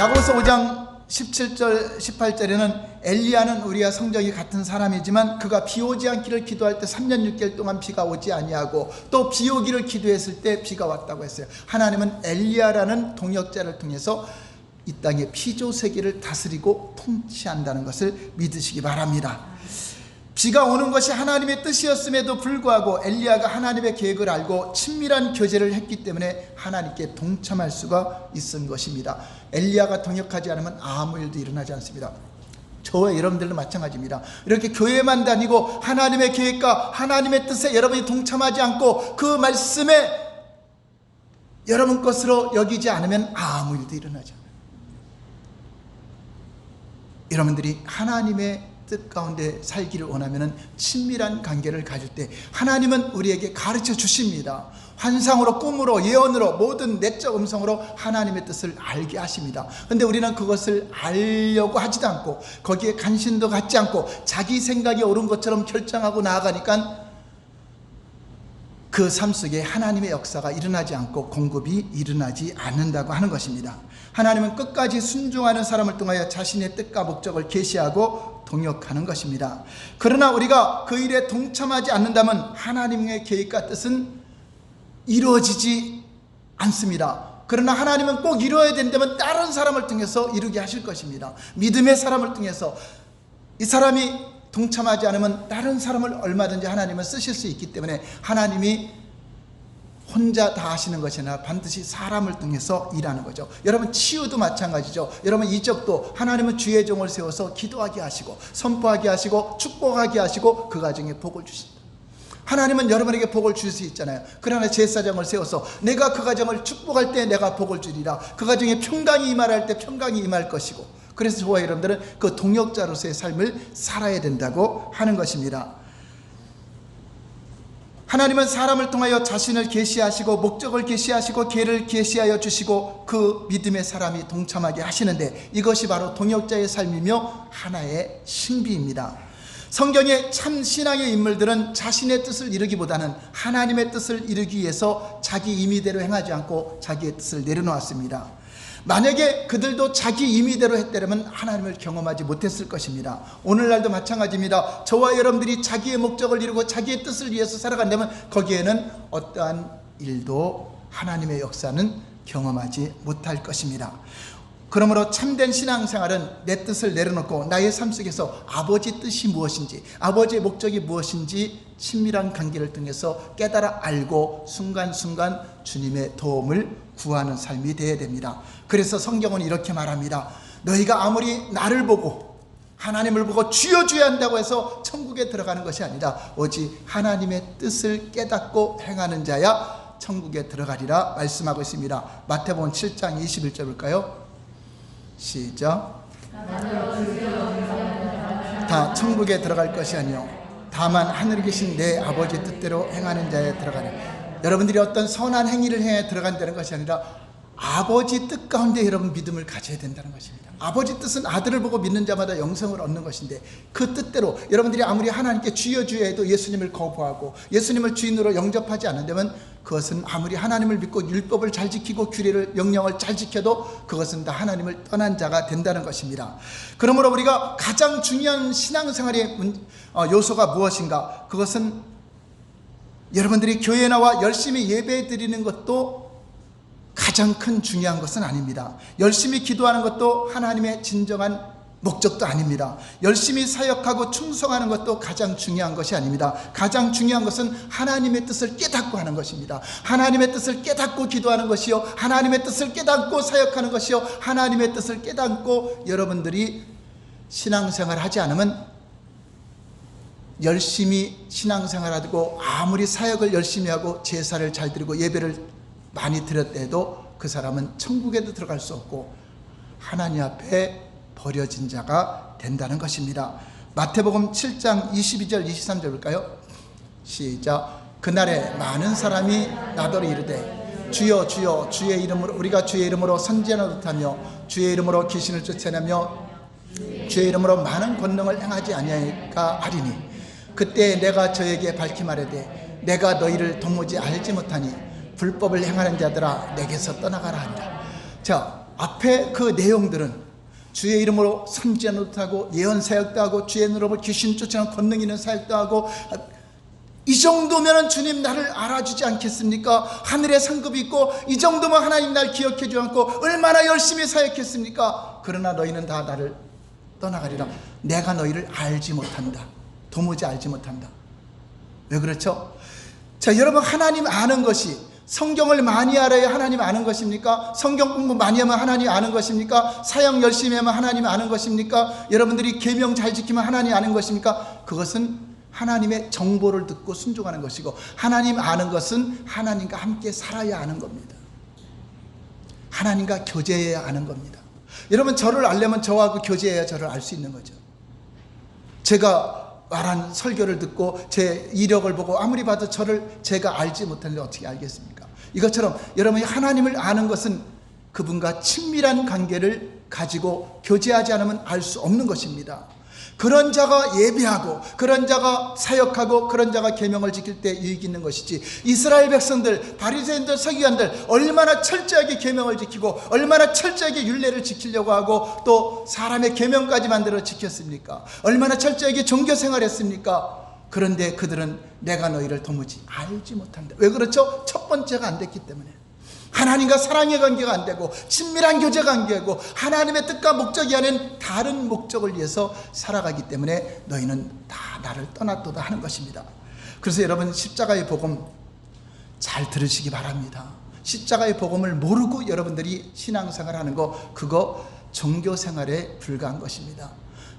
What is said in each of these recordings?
야고보서 5장 17절 18절에는 엘리야는 우리와 성적이 같은 사람이지만 그가 비 오지 않기를 기도할 때 3년 6개월 동안 비가 오지 아니하고 또 비 오기를 기도했을 때 비가 왔다고 했어요. 하나님은 엘리야라는 동역자를 통해서 이 땅의 피조세계를 다스리고 통치한다는 것을 믿으시기 바랍니다. 비가 오는 것이 하나님의 뜻이었음에도 불구하고 엘리야가 하나님의 계획을 알고 친밀한 교제를 했기 때문에 하나님께 동참할 수가 있은 것입니다. 엘리야가 동역하지 않으면 아무 일도 일어나지 않습니다. 저와 여러분들도 마찬가지입니다. 이렇게 교회만 다니고 하나님의 계획과 하나님의 뜻에 여러분이 동참하지 않고 그 말씀에 여러분 것으로 여기지 않으면 아무 일도 일어나지 않아요. 여러분들이 하나님의 뜻 가운데 살기를 원하면 친밀한 관계를 가질 때 하나님은 우리에게 가르쳐 주십니다. 환상으로, 꿈으로, 예언으로, 모든 내적 음성으로 하나님의 뜻을 알게 하십니다. 그런데 우리는 그것을 알려고 하지도 않고 거기에 관심도 갖지 않고 자기 생각이 옳은 것처럼 결정하고 나아가니까 그 삶 속에 하나님의 역사가 일어나지 않고 공급이 일어나지 않는다고 하는 것입니다. 하나님은 끝까지 순종하는 사람을 통하여 자신의 뜻과 목적을 계시하고 동역하는 것입니다. 그러나 우리가 그 일에 동참하지 않는다면 하나님의 계획과 뜻은 이루어지지 않습니다. 그러나 하나님은 꼭 이루어야 된다면 다른 사람을 통해서 이루게 하실 것입니다. 믿음의 사람을 통해서. 이 사람이 동참하지 않으면 다른 사람을 얼마든지 하나님은 쓰실 수 있기 때문에 하나님이 혼자 다 하시는 것이 아니라 반드시 사람을 통해서 일하는 거죠. 여러분 치유도 마찬가지죠. 여러분 이적도 하나님은 주의 종을 세워서 기도하게 하시고 선포하게 하시고 축복하게 하시고 그 가정에 복을 주신다. 하나님은 여러분에게 복을 줄 수 있잖아요. 그러나 제사장을 세워서 내가 그 가정을 축복할 때 내가 복을 주리라. 그 가정에 평강이 임할 때 평강이 임할 것이고, 그래서 저와 여러분들은 그 동역자로서의 삶을 살아야 된다고 하는 것입니다. 하나님은 사람을 통하여 자신을 계시하시고 목적을 계시하시고 계를 계시하여 주시고 그 믿음의 사람이 동참하게 하시는데 이것이 바로 동역자의 삶이며 하나의 신비입니다. 성경의 참 신앙의 인물들은 자신의 뜻을 이루기보다는 하나님의 뜻을 이루기 위해서 자기 임의대로 행하지 않고 자기의 뜻을 내려놓았습니다. 만약에 그들도 자기 임의대로 했다면 하나님을 경험하지 못했을 것입니다. 오늘날도 마찬가지입니다. 저와 여러분들이 자기의 목적을 이루고 자기의 뜻을 위해서 살아간다면 거기에는 어떠한 일도 하나님의 역사는 경험하지 못할 것입니다. 그러므로 참된 신앙생활은 내 뜻을 내려놓고 나의 삶 속에서 아버지 뜻이 무엇인지, 아버지의 목적이 무엇인지 친밀한 관계를 통해서 깨달아 알고 순간순간 주님의 도움을 구하는 삶이 되어야 됩니다. 그래서 성경은 이렇게 말합니다. 너희가 아무리 나를 보고 하나님을 보고 주여 주여 한다고 해서 천국에 들어가는 것이 아니라 오직 하나님의 뜻을 깨닫고 행하는 자야 천국에 들어가리라 말씀하고 있습니다. 마태복음 7장 21절 볼까요? 시작. 다 천국에 들어갈 것이 아니요 다만 하늘에 계신 내 아버지 뜻대로 행하는 자에 들어가리. 여러분들이 어떤 선한 행위를 행해 들어간다는 것이 아니라 아버지 뜻 가운데 여러분 믿음을 가져야 된다는 것입니다. 아버지 뜻은 아들을 보고 믿는 자마다 영생을 얻는 것인데 그 뜻대로 여러분들이 아무리 하나님께 주여 주여 해도 예수님을 거부하고 예수님을 주인으로 영접하지 않는다면 그것은 아무리 하나님을 믿고 율법을 잘 지키고 규례를 명령을 잘 지켜도 그것은 다 하나님을 떠난 자가 된다는 것입니다. 그러므로 우리가 가장 중요한 신앙생활의 요소가 무엇인가? 그것은 여러분들이 교회에 나와 열심히 예배 드리는 것도 가장 큰 중요한 것은 아닙니다. 열심히 기도하는 것도 하나님의 진정한 목적도 아닙니다. 열심히 사역하고 충성하는 것도 가장 중요한 것이 아닙니다. 가장 중요한 것은 하나님의 뜻을 깨닫고 하는 것입니다. 하나님의 뜻을 깨닫고 기도하는 것이요 하나님의 뜻을 깨닫고 사역하는 것이요 하나님의 뜻을 깨닫고 여러분들이 신앙생활을 하지 않으면 열심히 신앙생활하고 아무리 사역을 열심히 하고 제사를 잘 드리고 예배를 많이 드렸대도 그 사람은 천국에도 들어갈 수 없고 하나님 앞에 버려진 자가 된다는 것입니다. 마태복음 7장 22절 23절 볼까요? 시작. 그날에 많은 사람이 나더러 이르되 주여 주여 주의 이름으로 우리가 주의 이름으로 선지자노릇하며 주의 이름으로 귀신을 쫓아내며 주의 이름으로 많은 권능을 행하지 아니하니까 하리니 그때 내가 저에게 밝히 말하되 내가 너희를 도무지 알지 못하니 불법을 행하는 자들아 내게서 떠나가라 하니라. 자, 앞에 그 내용들은 주의 이름으로 선지자노도 하고 예언 사역도 하고 주의 이름으로 귀신 쫓아내는 권능 있는 사역도 하고, 이 정도면 주님 나를 알아주지 않겠습니까? 하늘에 상급이 있고 이 정도면 하나님 날 기억해 주지 않고 얼마나 열심히 사역했습니까? 그러나 너희는 다 나를 떠나가리라. 내가 너희를 알지 못한다. 도무지 알지 못한다. 왜 그렇죠? 자, 여러분, 하나님 아는 것이 성경을 많이 알아야 하나님 아는 것입니까? 성경 공부 많이 하면 하나님 아는 것입니까? 사역 열심히 하면 하나님 아는 것입니까? 여러분들이 계명 잘 지키면 하나님 아는 것입니까? 그것은 하나님의 정보를 듣고 순종하는 것이고, 하나님 아는 것은 하나님과 함께 살아야 아는 겁니다. 하나님과 교제해야 아는 겁니다. 여러분, 저를 알려면 저하고 교제해야 저를 알 수 있는 거죠. 제가 말한 설교를 듣고 제 이력을 보고 아무리 봐도 저를 제가 알지 못하는데 어떻게 알겠습니까? 이것처럼 여러분이 하나님을 아는 것은 그분과 친밀한 관계를 가지고 교제하지 않으면 알 수 없는 것입니다. 그런 자가 예배하고 그런 자가 사역하고 그런 자가 계명을 지킬 때 유익이 있는 것이지, 이스라엘 백성들, 바리새인들, 서기관들 얼마나 철저하게 계명을 지키고 얼마나 철저하게 율례를 지키려고 하고 또 사람의 계명까지 만들어 지켰습니까? 얼마나 철저하게 종교 생활했습니까? 그런데 그들은 내가 너희를 도무지 알지 못한다. 왜 그렇죠? 첫 번째가 안 됐기 때문에. 하나님과 사랑의 관계가 안 되고 친밀한 교제 관계고 하나님의 뜻과 목적이 아닌 다른 목적을 위해서 살아가기 때문에 너희는 다 나를 떠났도다 하는 것입니다. 그래서 여러분, 십자가의 복음 잘 들으시기 바랍니다. 십자가의 복음을 모르고 여러분들이 신앙생활 하는 거, 그거 종교생활에 불과한 것입니다.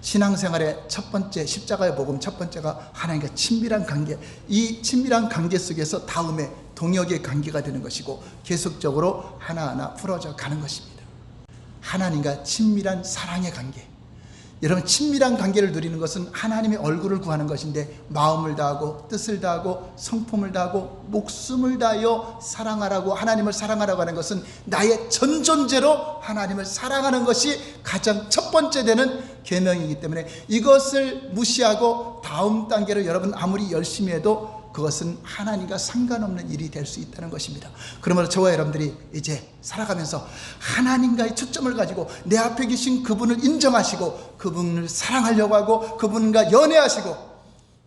신앙생활의 첫 번째, 십자가의 복음 첫 번째가 하나님과 친밀한 관계, 이 친밀한 관계 속에서 다음에 동역의 관계가 되는 것이고 계속적으로 하나하나 풀어져 가는 것입니다. 하나님과 친밀한 사랑의 관계. 여러분, 친밀한 관계를 누리는 것은 하나님의 얼굴을 구하는 것인데, 마음을 다하고 뜻을 다하고 성품을 다하고 목숨을 다하여 사랑하라고, 하나님을 사랑하라고 하는 것은 나의 전 존재로 하나님을 사랑하는 것이 가장 첫 번째 되는 계명이기 때문에 이것을 무시하고 다음 단계로 여러분 아무리 열심히 해도 그것은 하나님과 상관없는 일이 될 수 있다는 것입니다. 그러므로 저와 여러분들이 이제 살아가면서 하나님과의 초점을 가지고 내 앞에 계신 그분을 인정하시고 그분을 사랑하려고 하고 그분과 연애하시고,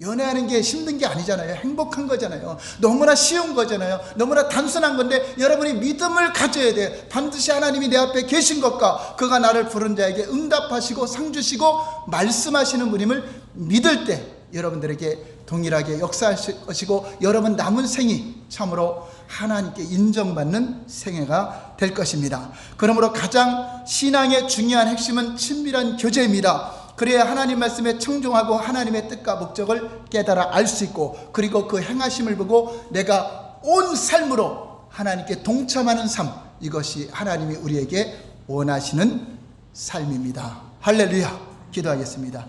연애하는 게 힘든 게 아니잖아요. 행복한 거잖아요. 너무나 쉬운 거잖아요. 너무나 단순한 건데 여러분이 믿음을 가져야 돼요. 반드시 하나님이 내 앞에 계신 것과 그가 나를 부른 자에게 응답하시고 상 주시고 말씀하시는 분임을 믿을 때 여러분들에게 동일하게 역사하실 것이고, 여러분 남은 생이 참으로 하나님께 인정받는 생애가 될 것입니다. 그러므로 가장 신앙의 중요한 핵심은 친밀한 교제입니다. 그래야 하나님 말씀에 청종하고 하나님의 뜻과 목적을 깨달아 알 수 있고, 그리고 그 행하심을 보고 내가 온 삶으로 하나님께 동참하는 삶, 이것이 하나님이 우리에게 원하시는 삶입니다. 할렐루야. 기도하겠습니다.